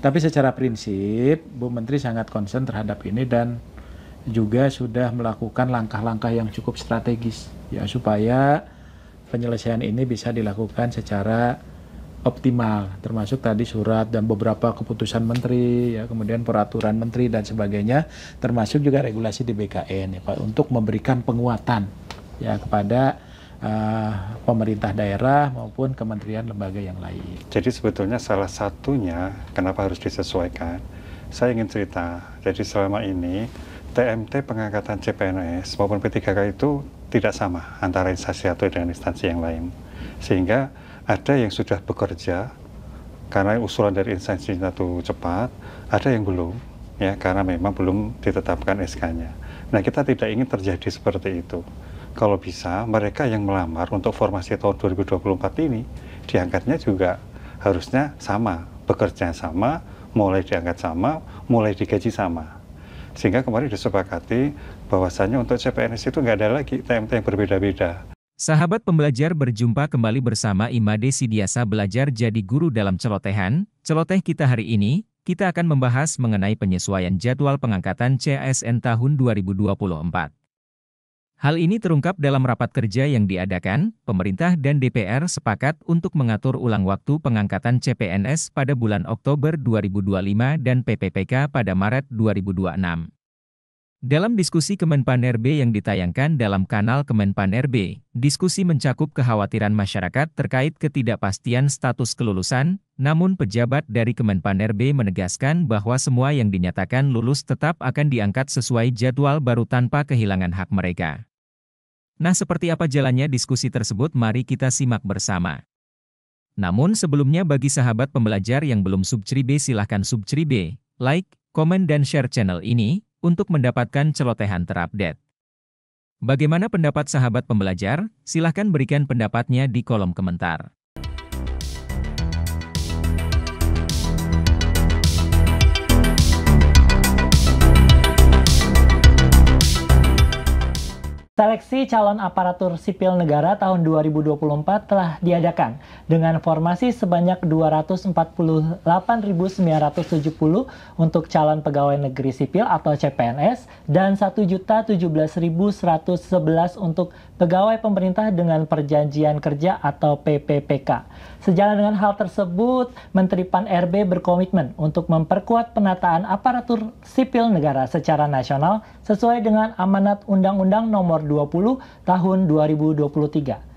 Tapi secara prinsip Bu Menteri sangat concern terhadap ini dan juga sudah melakukan langkah-langkah yang cukup strategis ya supaya penyelesaian ini bisa dilakukan secara optimal, termasuk tadi surat dan beberapa keputusan menteri ya, kemudian peraturan menteri dan sebagainya, termasuk juga regulasi di BKN ya Pak, untuk memberikan penguatan ya kepada pemerintah daerah maupun kementerian lembaga yang lain. Jadi sebetulnya salah satunya kenapa harus disesuaikan, saya ingin cerita. Jadi selama ini TMT pengangkatan CPNS maupun P3K itu tidak sama antara instansi satu dengan instansi yang lain. Sehingga ada yang sudah bekerja karena usulan dari instansi itu cepat, ada yang belum ya karena memang belum ditetapkan SK-nya. Nah, kita tidak ingin terjadi seperti itu. Kalau bisa, mereka yang melamar untuk formasi tahun 2024 ini, diangkatnya juga harusnya sama, bekerja sama, mulai diangkat sama, mulai digaji sama. Sehingga kemarin disepakati bahwasannya untuk CPNS itu nggak ada lagi TMT yang berbeda-beda. Sahabat pembelajar, berjumpa kembali bersama Imade Sidiasa Belajar Jadi Guru dalam Celotehan. Celoteh kita hari ini, kita akan membahas mengenai penyesuaian jadwal pengangkatan CASN tahun 2024. Hal ini terungkap dalam rapat kerja yang diadakan, pemerintah dan DPR sepakat untuk mengatur ulang waktu pengangkatan CPNS pada bulan Oktober 2025 dan PPPK pada Maret 2026. Dalam diskusi Kemenpan-RB yang ditayangkan dalam kanal Kemenpan-RB, diskusi mencakup kekhawatiran masyarakat terkait ketidakpastian status kelulusan, namun pejabat dari Kemenpan-RB menegaskan bahwa semua yang dinyatakan lulus tetap akan diangkat sesuai jadwal baru tanpa kehilangan hak mereka. Nah, seperti apa jalannya diskusi tersebut, mari kita simak bersama. Namun sebelumnya, bagi sahabat pembelajar yang belum subscribe, silahkan subscribe, like, komen dan share channel ini untuk mendapatkan celotehan terupdate. Bagaimana pendapat sahabat pembelajar? Silahkan berikan pendapatnya di kolom komentar. Seleksi calon aparatur sipil negara tahun 2024 telah diadakan dengan formasi sebanyak 248.970 untuk calon pegawai negeri sipil atau CPNS dan 1.017.111 untuk pegawai pemerintah dengan perjanjian kerja atau PPPK. Sejalan dengan hal tersebut, Menteri Pan-RB berkomitmen untuk memperkuat penataan aparatur sipil negara secara nasional sesuai dengan amanat Undang-Undang Nomor 20 Tahun 2023.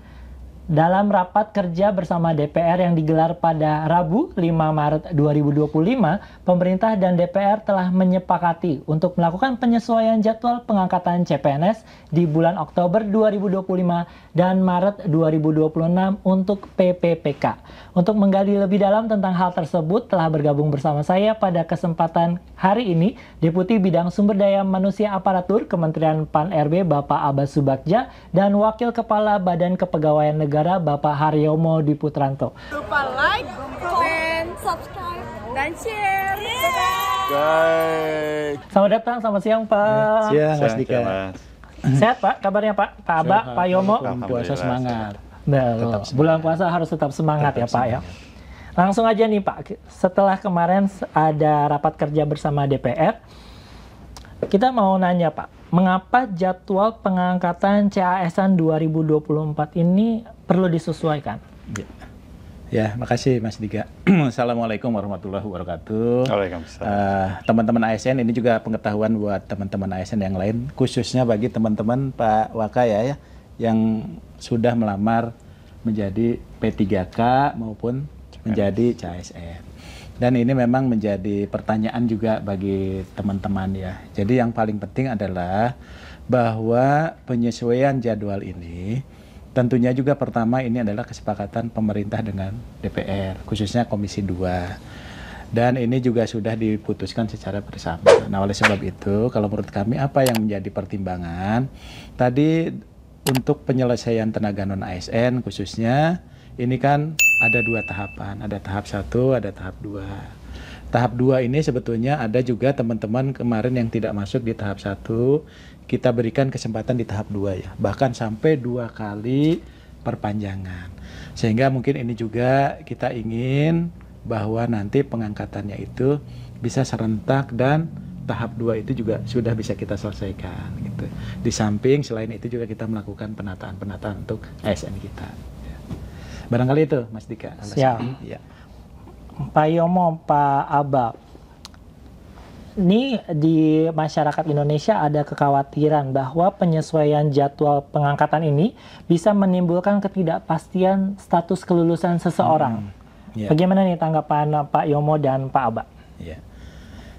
Dalam rapat kerja bersama DPR yang digelar pada Rabu 5 Maret 2025, pemerintah dan DPR telah menyepakati untuk melakukan penyesuaian jadwal pengangkatan CPNS di bulan Oktober 2025 dan Maret 2026 untuk PPPK. Untuk menggali lebih dalam tentang hal tersebut, telah bergabung bersama saya pada kesempatan hari ini Deputi Bidang Sumber Daya Manusia Aparatur Kementerian Pan-RB Bapak Abbas Subagja dan Wakil Kepala Badan Kepegawaian Negara Bapak Haryomo Diputranto. Lupa like, comment, subscribe, dan share. Baik. Selamat datang, selamat siang Pak. Siang Mas Dika. Sehat Pak, kabarnya Pak? Pak Abah, Pak Yomo? Bulan puasa semangat. Nah, bulan puasa harus tetap semangat ya Pak ya. Langsung aja nih Pak, setelah kemarin ada rapat kerja bersama DPR, kita mau nanya Pak, mengapa jadwal pengangkatan CASN 2024 ini perlu disesuaikan? Ya, makasih Mas Dika. Assalamualaikum warahmatullahi wabarakatuh. Waalaikumsalam. Teman-teman ASN, ini juga pengetahuan buat teman-teman ASN yang lain, khususnya bagi teman-teman Pak Wakaya ya, yang sudah melamar menjadi P3K maupun menjadi CASN. Dan ini memang menjadi pertanyaan juga bagi teman-teman ya. Jadi yang paling penting adalah bahwa penyesuaian jadwal ini tentunya juga pertama ini adalah kesepakatan pemerintah dengan DPR, khususnya Komisi 2. Dan ini juga sudah diputuskan secara bersama. Nah, oleh sebab itu, kalau menurut kami apa yang menjadi pertimbangan? Tadi untuk penyelesaian tenaga non-ASN khususnya, ini kan ada dua tahapan, ada tahap 1, ada tahap 2. Tahap 2 ini sebetulnya ada juga teman-teman kemarin yang tidak masuk di tahap 1, kita berikan kesempatan di tahap 2 ya, bahkan sampai 2 kali perpanjangan. Sehingga mungkin ini juga kita ingin bahwa nanti pengangkatannya itu bisa serentak dan tahap 2 itu juga sudah bisa kita selesaikan gitu. Di samping selain itu juga kita melakukan penataan untuk ASN kita. Barangkali itu Mas Dika. Siap. Ya. Pak Yomo, Pak Aba, ini di masyarakat Indonesia ada kekhawatiran bahwa penyesuaian jadwal pengangkatan ini bisa menimbulkan ketidakpastian status kelulusan seseorang. Ya. Bagaimana nih tanggapan Pak Yomo dan Pak Aba? Ya.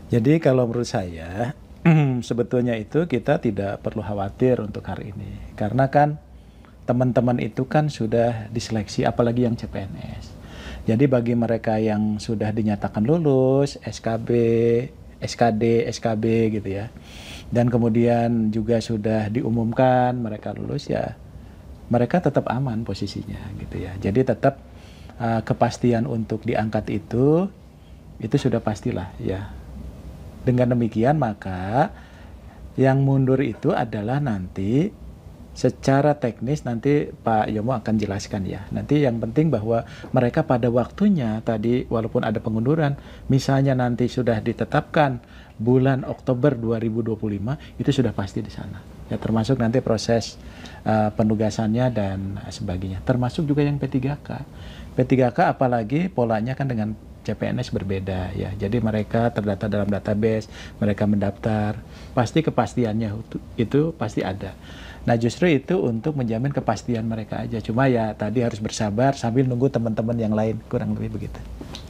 Jadi kalau menurut saya sebetulnya itu kita tidak perlu khawatir untuk hari ini. Karena kan teman-teman itu kan sudah diseleksi, apalagi yang CPNS. Jadi bagi mereka yang sudah dinyatakan lulus, SKB, SKD, SKB gitu ya. Dan kemudian juga sudah diumumkan mereka lulus ya, mereka tetap aman posisinya gitu ya. Jadi tetap kepastian untuk diangkat itu sudah pastilah ya. Dengan demikian maka yang mundur itu adalah nanti secara teknis nanti Pak Yomo akan jelaskan ya. Nanti yang penting bahwa mereka pada waktunya tadi walaupun ada pengunduran, misalnya nanti sudah ditetapkan bulan Oktober 2025 itu sudah pasti di sana. Ya termasuk nanti proses penugasannya dan sebagainya. Termasuk juga yang P3K. P3K apalagi polanya kan dengan CPNS berbeda ya. Jadi mereka terdata dalam database, mereka mendaftar, pasti kepastiannya itu pasti ada. Nah justru itu untuk menjamin kepastian mereka aja. Cuma ya tadi harus bersabar sambil nunggu teman-teman yang lain, kurang lebih begitu.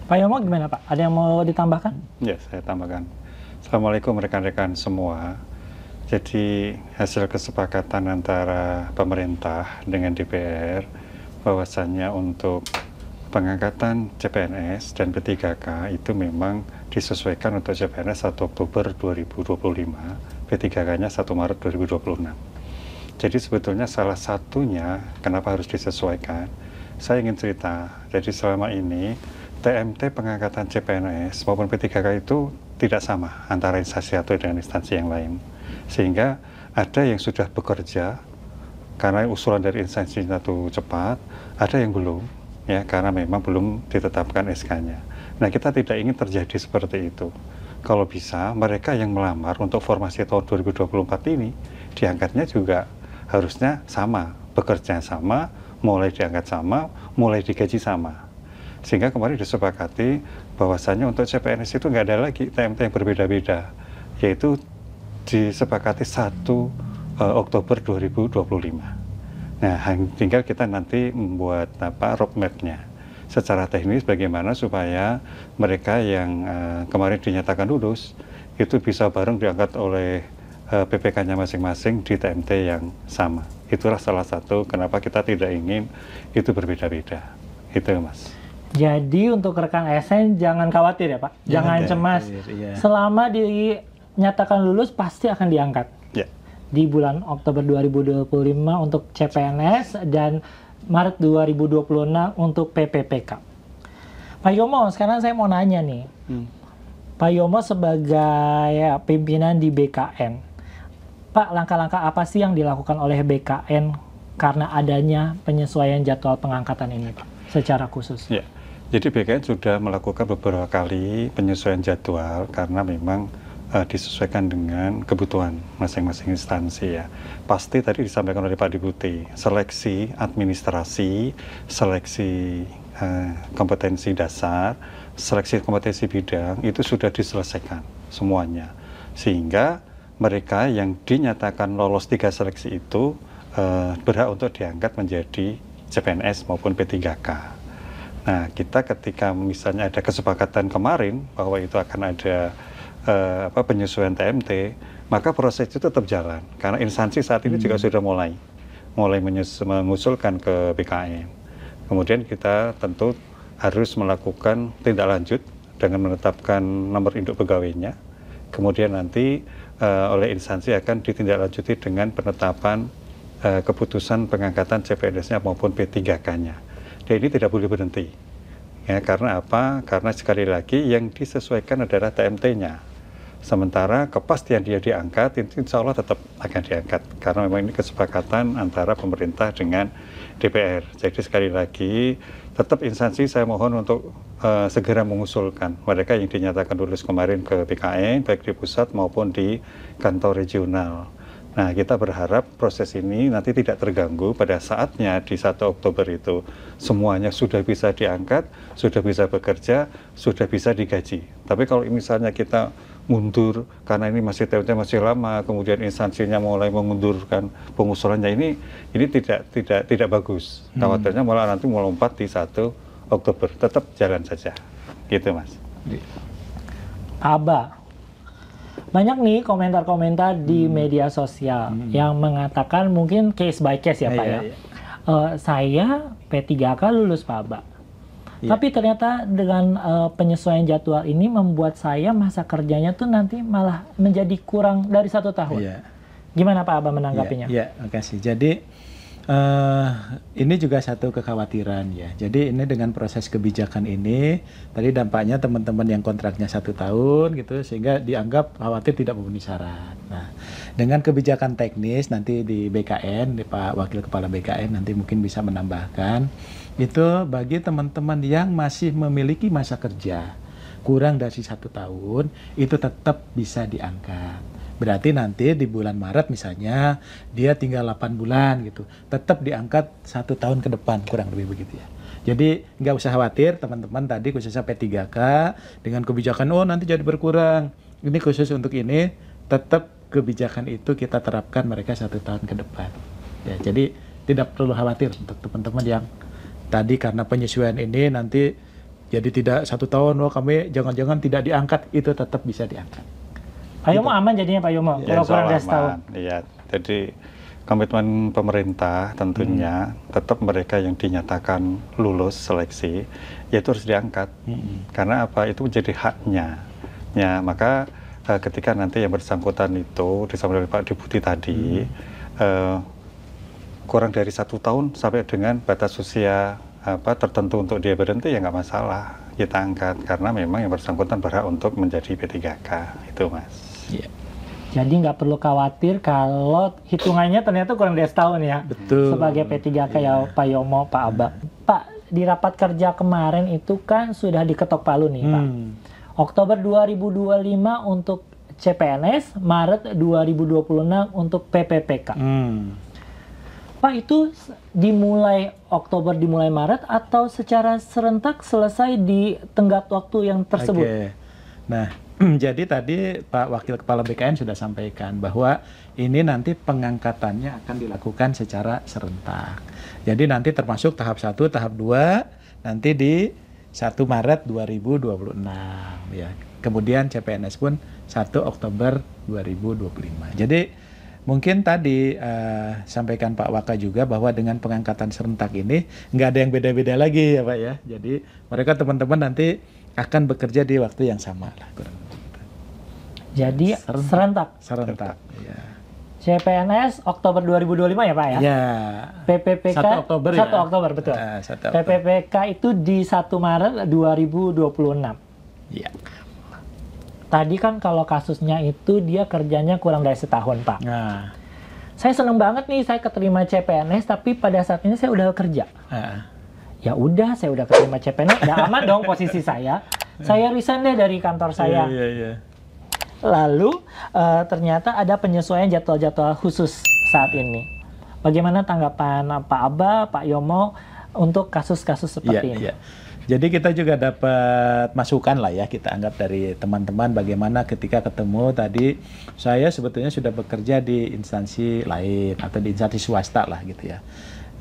Pak Yomo gimana Pak? Ada yang mau ditambahkan? Ya, saya tambahkan. Assalamualaikum rekan-rekan semua. Jadi hasil kesepakatan antara pemerintah dengan DPR bahwasannya untuk pengangkatan CPNS dan P3K itu memang disesuaikan untuk CPNS 1 Oktober 2025, P3K-nya 1 Maret 2026. Jadi sebetulnya salah satunya kenapa harus disesuaikan, saya ingin cerita. Jadi selama ini TMT pengangkatan CPNS maupun P3K itu tidak sama antara instansi satu dengan instansi yang lain. Sehingga ada yang sudah bekerja karena usulan dari instansi satu cepat, ada yang belum. Ya, karena memang belum ditetapkan SK-nya. Nah, kita tidak ingin terjadi seperti itu. Kalau bisa, mereka yang melamar untuk formasi tahun 2024 ini, diangkatnya juga harusnya sama, bekerja sama, mulai diangkat sama, mulai digaji sama. Sehingga kemarin disepakati bahwasannya untuk CPNS itu nggak ada lagi TMT yang berbeda-beda, yaitu disepakati 1 Oktober 2025. Nah, tinggal kita nanti membuat roadmap-nya secara teknis bagaimana supaya mereka yang kemarin dinyatakan lulus itu bisa bareng diangkat oleh PPK-nya masing-masing di TMT yang sama. Itulah salah satu kenapa kita tidak ingin itu berbeda-beda. Itu Mas. Jadi untuk rekan ASN jangan khawatir ya Pak, jangan cemas. Ya. Selama dinyatakan lulus pasti akan diangkat. Ya. Di bulan Oktober 2025 untuk CPNS dan Maret 2026 untuk PPPK. Pak Yomo, sekarang saya mau nanya nih. Pak Yomo sebagai pimpinan di BKN, Pak, langkah-langkah apa sih yang dilakukan oleh BKN karena adanya penyesuaian jadwal pengangkatan ini, Pak, secara khusus? Ya, jadi BKN sudah melakukan beberapa kali penyesuaian jadwal karena memang disesuaikan dengan kebutuhan masing-masing instansi ya. Pasti tadi disampaikan oleh Pak Deputi, seleksi administrasi, seleksi kompetensi dasar, seleksi kompetensi bidang itu sudah diselesaikan semuanya. Sehingga mereka yang dinyatakan lolos 3 seleksi itu berhak untuk diangkat menjadi CPNS maupun P3K. Nah, kita ketika misalnya ada kesepakatan kemarin bahwa itu akan ada penyesuaian TMT, maka proses itu tetap jalan karena instansi saat ini juga sudah mulai mengusulkan ke BKN. Kemudian kita tentu harus melakukan tindak lanjut dengan menetapkan nomor induk pegawainya. Kemudian nanti oleh instansi akan ditindaklanjuti dengan penetapan keputusan pengangkatan CPNS-nya maupun P3K-nya. Dan ini tidak boleh berhenti. Ya, karena apa? Karena sekali lagi yang disesuaikan adalah TMT-nya. Sementara kepastian dia diangkat, insya Allah tetap akan diangkat. Karena memang ini kesepakatan antara pemerintah dengan DPR. Jadi sekali lagi, tetap instansi saya mohon untuk segera mengusulkan mereka yang dinyatakan lulus kemarin ke BKN, baik di pusat maupun di kantor regional. Nah, kita berharap proses ini nanti tidak terganggu pada saatnya di 1 Oktober itu semuanya sudah bisa diangkat, sudah bisa bekerja, sudah bisa digaji. Tapi kalau misalnya kita mundur karena ini masih TMT masih lama, kemudian instansinya mulai mengundurkan pengusulannya, ini tidak bagus. Khawatirnya malah nanti melompat di 1 Oktober. Tetap jalan saja. Gitu, Mas. Aba. Banyak nih komentar-komentar di media sosial yang mengatakan mungkin case by case ya Pak ya. Saya P3K lulus Pak Aba. Tapi ternyata dengan penyesuaian jadwal ini membuat saya masa kerjanya tuh nanti malah menjadi kurang dari 1 tahun. Gimana Pak Aba menanggapinya? Iya, makasih. Jadi ini juga satu kekhawatiran ya. Jadi ini dengan proses kebijakan ini, tadi dampaknya teman-teman yang kontraknya 1 tahun gitu, sehingga dianggap khawatir tidak memenuhi syarat. Nah, dengan kebijakan teknis nanti di BKN, di Pak Wakil Kepala BKN nanti mungkin bisa menambahkan, itu bagi teman-teman yang masih memiliki masa kerja kurang dari 1 tahun, itu tetap bisa diangkat. Berarti nanti di bulan Maret misalnya dia tinggal 8 bulan gitu, tetap diangkat 1 tahun ke depan, kurang lebih begitu ya. Jadi nggak usah khawatir teman-teman tadi khususnya P3K dengan kebijakan nanti jadi berkurang. Ini khusus untuk ini, tetap kebijakan itu kita terapkan mereka 1 tahun ke depan. Ya, jadi tidak perlu khawatir untuk teman-teman yang tadi karena penyesuaian ini nanti jadi tidak 1 tahun, kami jangan-jangan tidak diangkat, itu tetap bisa diangkat. Pak Yomo aman jadinya Pak Yomo, kalau kurang dari setahun. Iya, jadi komitmen pemerintah tentunya tetap mereka yang dinyatakan lulus seleksi, yaitu harus diangkat. Karena apa? Itu menjadi haknya. Ya, maka ketika nanti yang bersangkutan itu disampaikan oleh Pak Deputi tadi, kurang dari 1 tahun sampai dengan batas usia tertentu untuk dia berhenti, ya nggak masalah, kita angkat. Karena memang yang bersangkutan berhak untuk menjadi P3K, itu Mas. Yeah. Jadi nggak perlu khawatir kalau hitungannya ternyata kurang dari setahun ya. Betul. Sebagai P3K ya Pak Yomo, Pak Aba. Pak, di rapat kerja kemarin itu kan sudah diketok palu nih Pak. Oktober 2025 untuk CPNS, Maret 2026 untuk PPPK. Pak, itu dimulai Oktober, dimulai Maret atau secara serentak selesai di tenggat waktu yang tersebut? Nah, jadi tadi Pak Wakil Kepala BKN sudah sampaikan bahwa ini nanti pengangkatannya akan dilakukan secara serentak. Jadi nanti termasuk tahap 1, tahap 2 nanti di 1 Maret 2026 ya. Kemudian CPNS pun 1 Oktober 2025. Jadi mungkin tadi sampaikan Pak Waka juga bahwa dengan pengangkatan serentak ini nggak ada yang beda-beda lagi ya Pak ya. Jadi mereka teman-teman nanti akan bekerja di waktu yang sama lah. Jadi serentak. Ya. CPNS Oktober 2025 ya Pak ya? Ya. PPPK 1 Oktober 1 ya? Oktober betul. 1 Oktober. PPPK itu di 1 Maret 2026. Iya. Tadi kan kalau kasusnya itu dia kerjanya kurang dari setahun Pak. Nah. Saya seneng banget nih saya keterima CPNS tapi pada saat ini saya udah kerja. Ya udah, saya udah keterima CPNS, udah aman dong posisi saya. Saya resign deh dari kantor saya. Iya. Lalu ternyata ada penyesuaian jadwal-jadwal khusus saat ini. Bagaimana tanggapan Pak Aba, Pak Yomo untuk kasus-kasus seperti ini? Iya. Jadi kita juga dapat masukan lah ya, kita anggap dari teman-teman bagaimana ketika ketemu tadi, saya sebetulnya sudah bekerja di instansi lain atau di instansi swasta lah gitu ya.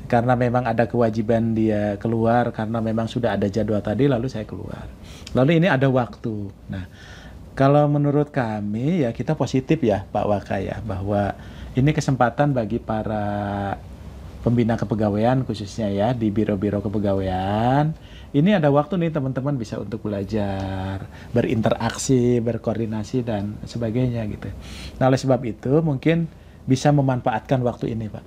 Karena memang ada kewajiban dia keluar, karena memang sudah ada jadwal tadi, lalu saya keluar. Lalu ini ada waktu. Nah, kalau menurut kami ya kita positif ya Pak Waka ya, bahwa ini kesempatan bagi para pembina kepegawaian khususnya ya di biro-biro kepegawaian. Ini ada waktu nih teman-teman bisa untuk belajar, berinteraksi, berkoordinasi dan sebagainya gitu. Nah oleh sebab itu mungkin bisa memanfaatkan waktu ini Pak.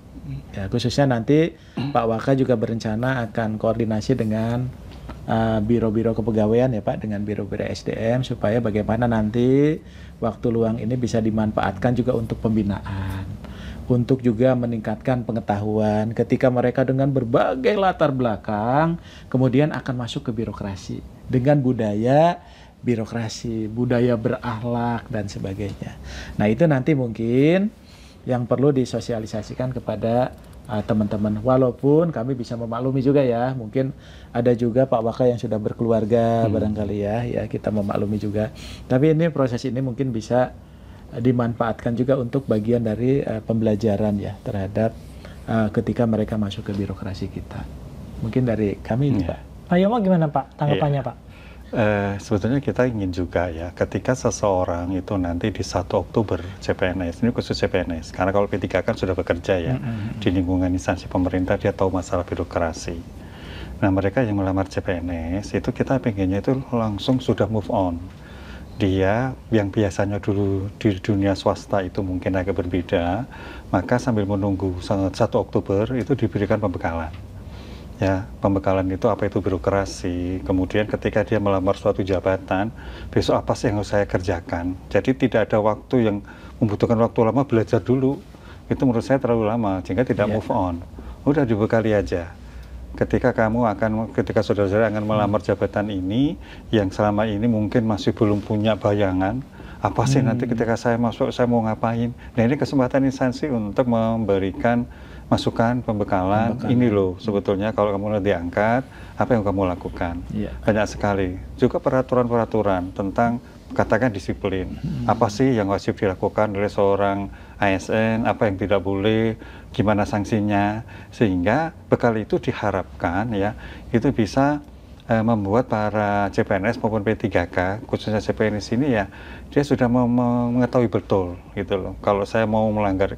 Ya, khususnya nanti Pak Waka juga berencana akan koordinasi dengan biro-biro kepegawaian ya Pak, dengan biro-biro SDM supaya bagaimana nanti waktu luang ini bisa dimanfaatkan juga untuk pembinaan, untuk juga meningkatkan pengetahuan ketika mereka dengan berbagai latar belakang kemudian akan masuk ke birokrasi dengan budaya birokrasi, budaya berakhlak dan sebagainya. Nah, itu nanti mungkin yang perlu disosialisasikan kepada teman-teman. Walaupun kami bisa memaklumi juga ya, mungkin ada juga Pak Waka yang sudah berkeluarga barangkali ya kita memaklumi juga. Tapi ini proses ini mungkin bisa dimanfaatkan juga untuk bagian dari pembelajaran ya terhadap ketika mereka masuk ke birokrasi kita. Mungkin dari kami ini Pak. Pak Yomo gimana Pak tanggapannya Pak? Sebetulnya kita ingin juga ya ketika seseorang itu nanti di 1 Oktober CPNS, ini khusus CPNS, karena kalau P3 kan sudah bekerja ya di lingkungan instansi pemerintah, dia tahu masalah birokrasi. Nah, mereka yang melamar CPNS itu kita pengennya itu langsung sudah move on. Dia yang biasanya dulu di dunia swasta itu mungkin agak berbeda, maka sambil menunggu 1 Oktober itu diberikan pembekalan. Ya, pembekalan itu apa itu birokrasi, kemudian ketika dia melamar suatu jabatan, besok apa sih yang harus saya kerjakan. Jadi tidak ada waktu yang membutuhkan waktu lama belajar dulu, itu menurut saya terlalu lama, sehingga tidak move on. Udah dibekali aja. Ketika saudara-saudara akan melamar jabatan ini, yang selama ini mungkin masih belum punya bayangan, apa sih nanti ketika saya masuk, saya mau ngapain. Nah, ini kesempatan instansi untuk memberikan masukan, pembekalan, ini loh sebetulnya kalau kamu udah diangkat, apa yang kamu lakukan. Banyak sekali. Juga peraturan-peraturan tentang katakan disiplin. Apa sih yang wajib dilakukan oleh seorang ASN, apa yang tidak boleh, gimana sanksinya, sehingga bekal itu diharapkan ya, itu bisa membuat para CPNS maupun P3K, khususnya CPNS ini ya, dia sudah mengetahui betul gitu loh. Kalau saya melanggar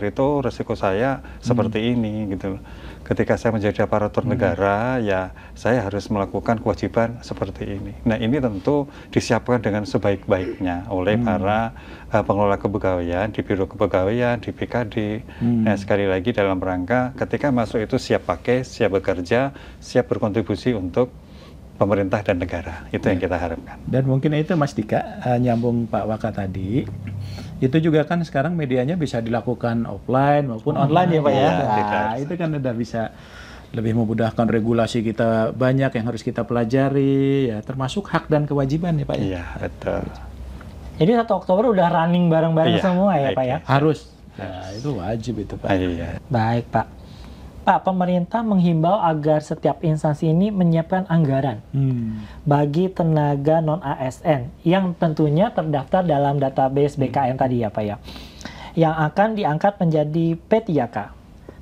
itu resiko saya seperti ini gitu loh. Ketika saya menjadi aparatur negara ya saya harus melakukan kewajiban seperti ini. Nah, ini tentu disiapkan dengan sebaik-baiknya oleh para pengelola kepegawaian di Biro Kepegawaian, di BKD. Nah, sekali lagi dalam rangka ketika masuk itu siap pakai, siap bekerja, siap berkontribusi untuk pemerintah dan negara. Itu yang kita harapkan. Dan mungkin itu Mas Dika, nyambung Pak Waka tadi, itu juga kan sekarang medianya bisa dilakukan offline maupun online ya Pak ya. Nah, itu kan udah bisa lebih memudahkan regulasi kita, banyak yang harus kita pelajari ya, termasuk hak dan kewajiban ya Pak ya. Iya, betul. Jadi 1 Oktober udah running bareng-bareng semua ya Pak ya? Harus. Nah, itu wajib itu Pak. Iya. Baik Pak. Pak, pemerintah menghimbau agar setiap instansi ini menyiapkan anggaran bagi tenaga non-ASN yang tentunya terdaftar dalam database BKN tadi ya Pak ya, yang akan diangkat menjadi P3K.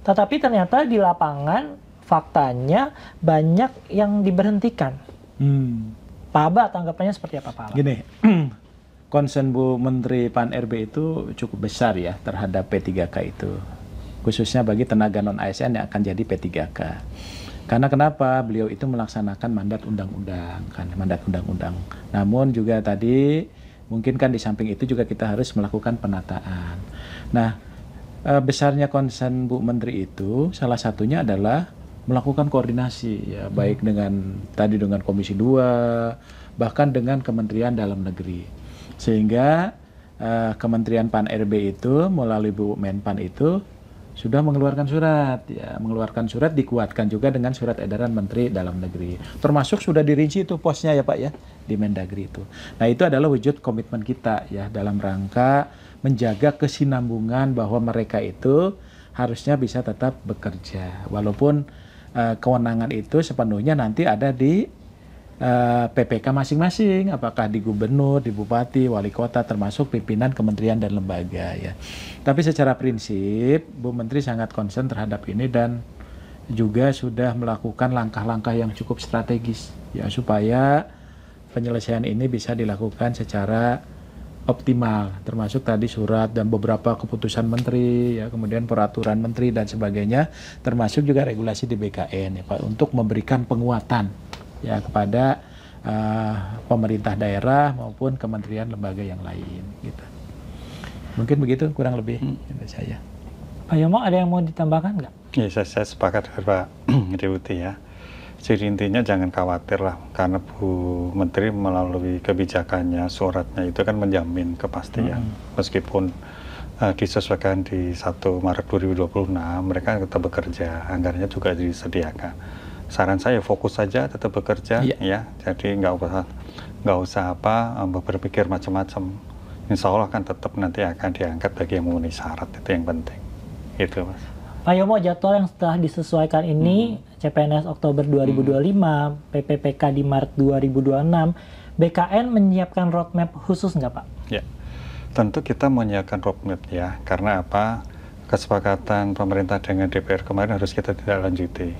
Tetapi ternyata di lapangan faktanya banyak yang diberhentikan. Pak Aba, tanggapannya seperti apa Pak Aba? Gini, concern Bu Menteri Pan-RB itu cukup besar ya terhadap P3K itu. Khususnya bagi tenaga non-ASN yang akan jadi P3K. Karena kenapa? Beliau itu melaksanakan mandat undang-undang, kan, mandat undang-undang. Namun juga tadi, mungkin kan di samping itu juga kita harus melakukan penataan. Nah, besarnya concern Bu Menteri itu, salah satunya adalah melakukan koordinasi, ya, baik dengan Komisi 2, bahkan dengan Kementerian Dalam Negeri. Sehingga Kementerian Pan-RB itu, melalui Bu Menpan itu, sudah mengeluarkan surat, dikuatkan juga dengan surat edaran Menteri Dalam Negeri. Termasuk sudah dirinci itu posnya ya Pak ya, di Mendagri itu. Nah, itu adalah wujud komitmen kita ya dalam rangka menjaga kesinambungan bahwa mereka itu harusnya bisa tetap bekerja. Walaupun kewenangan itu sepenuhnya nanti ada di PPK masing-masing, apakah di gubernur, di bupati, wali kota, termasuk pimpinan kementerian dan lembaga ya. Tapi secara prinsip Bu Menteri sangat concern terhadap ini dan juga sudah melakukan langkah-langkah yang cukup strategis ya supaya penyelesaian ini bisa dilakukan secara optimal, termasuk tadi surat dan beberapa keputusan menteri ya, kemudian peraturan menteri dan sebagainya, termasuk juga regulasi di BKN ya Pak, untuk memberikan penguatan ya kepada pemerintah daerah maupun kementerian lembaga yang lain gitu. Mungkin begitu kurang lebih dari saya. Pak Yomo, ada yang mau ditambahkan nggak? Ya, saya sepakat dengan Pak Deputi ya. Jadi intinya jangan khawatir lah, karena Bu Menteri melalui kebijakannya, suratnya itu kan menjamin kepastian. Meskipun disesuaikan di 1 Maret 2026, mereka tetap bekerja, anggarannya juga disediakan. Saran saya fokus saja, tetap bekerja, ya. Jadi nggak usah berpikir macam-macam. Insya Allah kan tetap nanti akan diangkat bagi yang memenuhi syarat, itu yang penting. Itu, Mas. Pak Yomo, jadwal yang setelah disesuaikan ini, CPNS Oktober 2025, PPPK di Maret 2026, BKN menyiapkan roadmap khusus nggak, Pak? Ya. Tentu kita menyiapkan roadmap ya, karena apa? Kesepakatan pemerintah dengan DPR kemarin harus kita tidak lanjuti.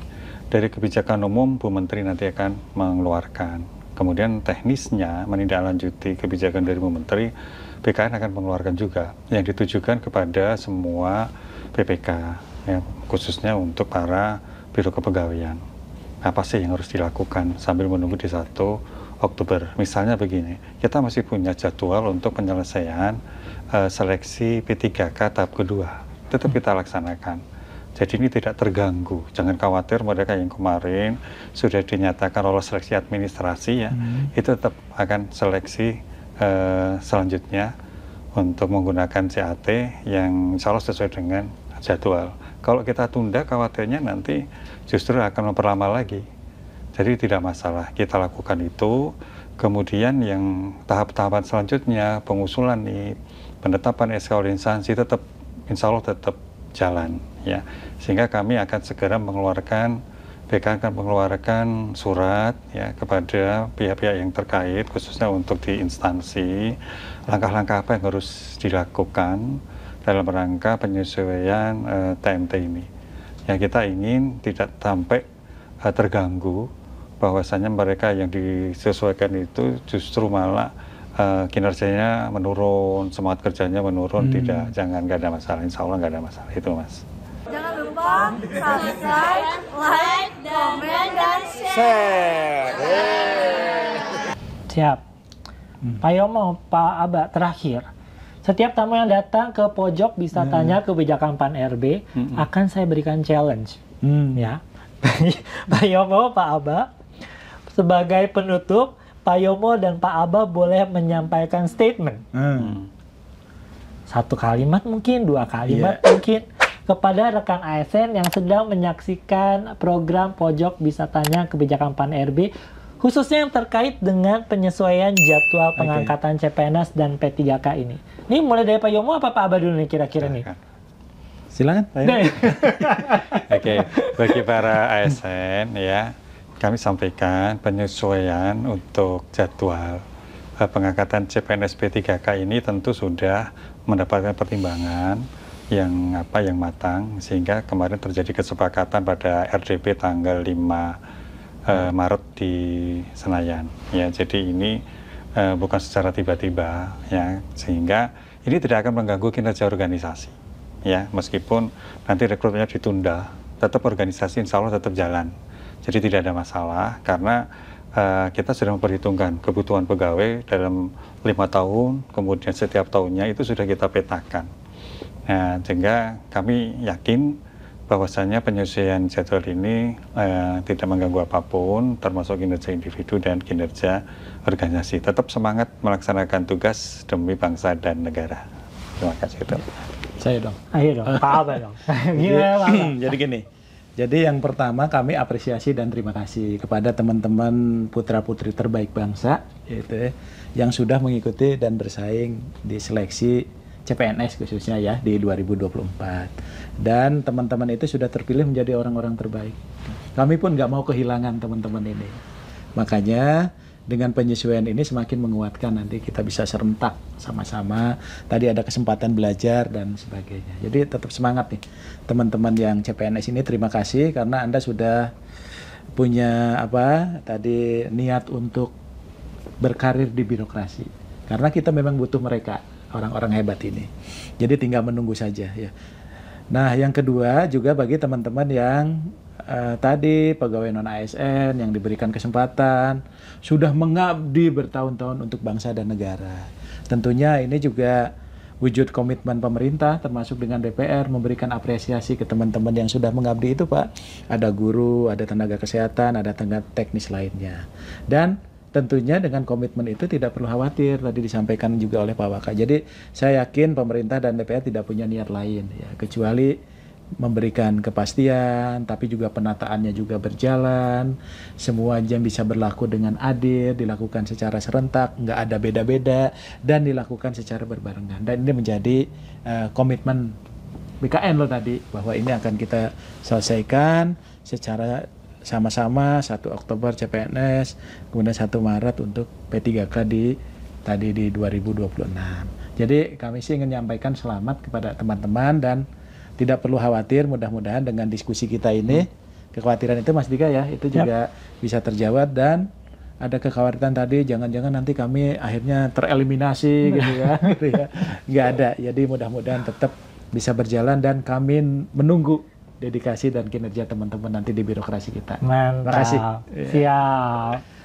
Dari kebijakan umum, Bu Menteri nanti akan mengeluarkan. Kemudian teknisnya menindaklanjuti kebijakan dari Bu Menteri, BKN akan mengeluarkan juga yang ditujukan kepada semua PPK, ya, khususnya untuk para biro kepegawaian. Apa sih yang harus dilakukan sambil menunggu di 1 Oktober. Misalnya begini, kita masih punya jadwal untuk penyelesaian seleksi P3K tahap kedua. Tetap kita laksanakan. Jadi ini tidak terganggu. Jangan khawatir mereka yang kemarin sudah dinyatakan lolos seleksi administrasi ya, itu tetap akan seleksi selanjutnya untuk menggunakan CAT yang insya Allah sesuai dengan jadwal. Kalau kita tunda, khawatirnya nanti justru akan memperlama lagi. Jadi tidak masalah, kita lakukan itu. Kemudian yang tahap-tahapan selanjutnya, pengusulan nih, penetapan SK instansi tetap, insya Allah tetap jalan, ya. Sehingga kami akan segera mengeluarkan, BKN akan mengeluarkan surat ya kepada pihak-pihak yang terkait, khususnya untuk di instansi, langkah-langkah apa yang harus dilakukan dalam rangka penyesuaian TMT ini. Ya, kita ingin tidak sampai terganggu, bahwasanya mereka yang disesuaikan itu justru malah kinerjanya menurun, semangat kerjanya menurun. Tidak, nggak ada masalah, insya Allah nggak ada masalah itu, Mas. Jangan lupa subscribe, like, komen, dan share. Siap. Pak Yomo, Pak Aba, terakhir. Setiap tamu yang datang ke pojok bisa tanya kebijakan Pan RB, akan saya berikan challenge. Ya. Pak Yomo, Pak Aba, sebagai penutup, Pak Yomo dan Pak Aba boleh menyampaikan statement. 1 kalimat mungkin, 2 kalimat mungkin, kepada rekan ASN yang sedang menyaksikan program Pojok Bisa Tanya Kebijakan Pan RB, khususnya yang terkait dengan penyesuaian jadwal pengangkatan CPNS dan P3K ini. Ini mulai dari Pak Yomo apa Pak Aba dulu nih kira-kira nih? Silakan, Pak Yomo. Oke, bagi para ASN ya, kami sampaikan penyesuaian untuk jadwal pengangkatan CPNS P3K ini tentu sudah mendapatkan pertimbangan yang matang, sehingga kemarin terjadi kesepakatan pada RDP tanggal 5 Maret di Senayan. Ya, jadi ini bukan secara tiba-tiba ya, sehingga ini tidak akan mengganggu kinerja organisasi. Ya, meskipun nanti rekrutmennya ditunda, tetap organisasi insya Allah tetap jalan. Jadi tidak ada masalah, karena kita sudah memperhitungkan kebutuhan pegawai dalam 5 tahun, kemudian setiap tahunnya itu sudah kita petakan. Nah, sehingga kami yakin bahwasanya penyesuaian jadwal ini tidak mengganggu apapun, termasuk kinerja individu dan kinerja organisasi. Tetap semangat melaksanakan tugas demi bangsa dan negara. Terima kasih. Saya dong. Ayo dong, Pak Aba dong. Gimana Pak Aba? Jadi gini, jadi yang pertama kami apresiasi dan terima kasih kepada teman-teman putra-putri terbaik bangsa, yaitu yang sudah mengikuti dan bersaing di seleksi CPNS khususnya ya di 2024. Dan teman-teman itu sudah terpilih menjadi orang-orang terbaik. Kami pun nggak mau kehilangan teman-teman ini. Makanya dengan penyesuaian ini semakin menguatkan, nanti kita bisa serentak sama-sama. Tadi ada kesempatan belajar dan sebagainya. Jadi tetap semangat nih teman-teman yang CPNS ini. Terima kasih karena Anda sudah punya niat untuk berkarir di birokrasi. Karena kita memang butuh mereka, orang-orang hebat ini. Jadi tinggal menunggu saja ya. Nah, yang kedua juga bagi teman-teman yang tadi pegawai non ASN yang diberikan kesempatan sudah mengabdi bertahun-tahun untuk bangsa dan negara. Tentunya ini juga wujud komitmen pemerintah termasuk dengan DPR memberikan apresiasi ke teman-teman yang sudah mengabdi itu, Pak. Ada guru, ada tenaga kesehatan, ada tenaga teknis lainnya. Dan tentunya dengan komitmen itu tidak perlu khawatir, tadi disampaikan juga oleh Pak Waka. Jadi saya yakin pemerintah dan DPR tidak punya niat lain ya, kecuali memberikan kepastian, tapi juga penataannya juga berjalan, semua jam bisa berlaku dengan adil, dilakukan secara serentak, nggak ada beda-beda, dan dilakukan secara berbarengan. Dan ini menjadi komitmen BKN loh tadi, bahwa ini akan kita selesaikan secara sama-sama 1 Oktober CPNS, kemudian 1 Maret untuk P3K di 2026. Jadi kami sih ingin menyampaikan selamat kepada teman-teman dan tidak perlu khawatir, mudah-mudahan dengan diskusi kita ini, kekhawatiran itu Mas Dika ya, itu juga bisa terjawab, dan ada kekhawatiran tadi, jangan-jangan nanti kami akhirnya tereliminasi gitu ya, gitu ya. Nggak ada, jadi mudah-mudahan tetap bisa berjalan dan kami menunggu dedikasi dan kinerja teman-teman nanti di birokrasi kita. Mantap. Terima kasih. Siap.